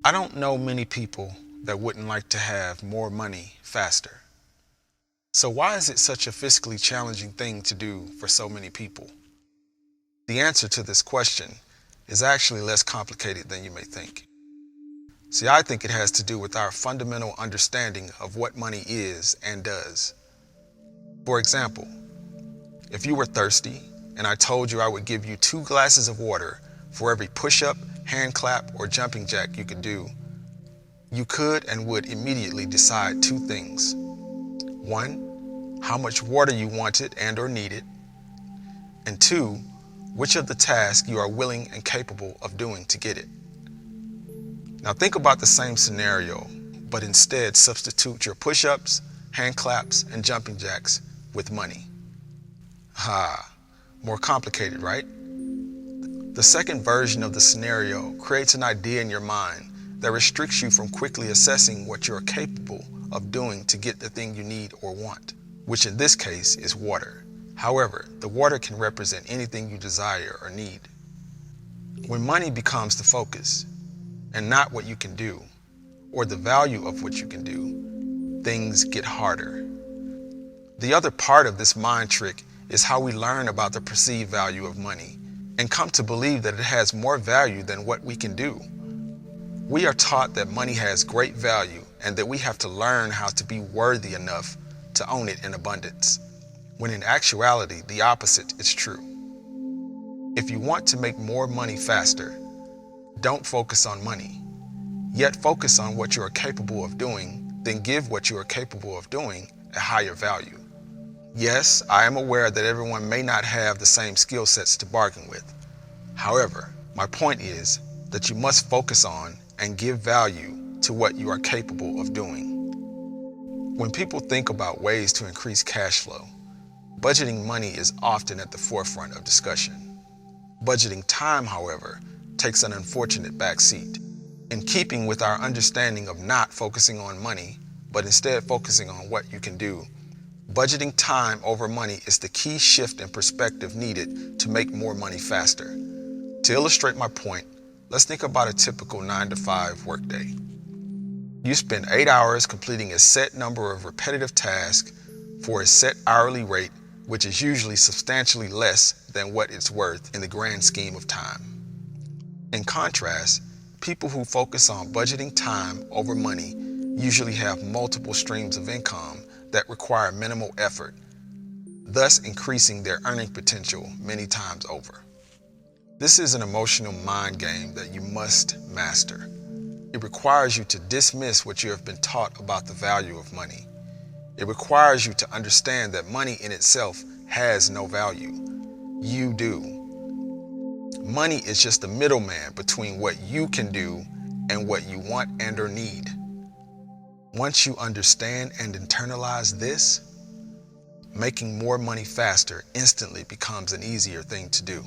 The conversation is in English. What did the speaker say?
I don't know many people that wouldn't like to have more money faster. So why is it such a fiscally challenging thing to do for so many people? The answer to this question is actually less complicated than you may think. See, I think it has to do with our fundamental understanding of what money is and does. For example, if you were thirsty and I told you I would give you 2 glasses of water for every push-up, hand clap, or jumping jack you could do, you could and would immediately decide 2 things. 1, how much water you wanted and or needed, and 2, which of the tasks you are willing and capable of doing to get it. Now think about the same scenario, but instead substitute your push-ups, hand claps, and jumping jacks with money. More complicated, right? The second version of the scenario creates an idea in your mind that restricts you from quickly assessing what you are capable of doing to get the thing you need or want, which in this case is water. However, the water can represent anything you desire or need. When money becomes the focus, and not what you can do, or the value of what you can do, things get harder. The other part of this mind trick is how we learn about the perceived value of money and come to believe that it has more value than what we can do. We are taught that money has great value and that we have to learn how to be worthy enough to own it in abundance, when in actuality, the opposite is true. If you want to make more money faster, don't focus on money, yet focus on what you are capable of doing, then give what you are capable of doing a higher value. Yes, I am aware that everyone may not have the same skill sets to bargain with. However, my point is that you must focus on and give value to what you are capable of doing. When people think about ways to increase cash flow, budgeting money is often at the forefront of discussion. Budgeting time, however, takes an unfortunate backseat. In keeping with our understanding of not focusing on money, but instead focusing on what you can do, budgeting time over money is the key shift in perspective needed to make more money faster. To illustrate my point, let's think about a typical 9-to-5 workday. You spend 8 hours completing a set number of repetitive tasks for a set hourly rate, which is usually substantially less than what it's worth in the grand scheme of time. In contrast, people who focus on budgeting time over money usually have multiple streams of income that require minimal effort, thus increasing their earning potential many times over. This is an emotional mind game that you must master. It requires you to dismiss what you have been taught about the value of money. It requires you to understand that money in itself has no value. You do. Money is just a middleman between what you can do and what you want and or need. Once you understand and internalize this, making more money faster instantly becomes an easier thing to do.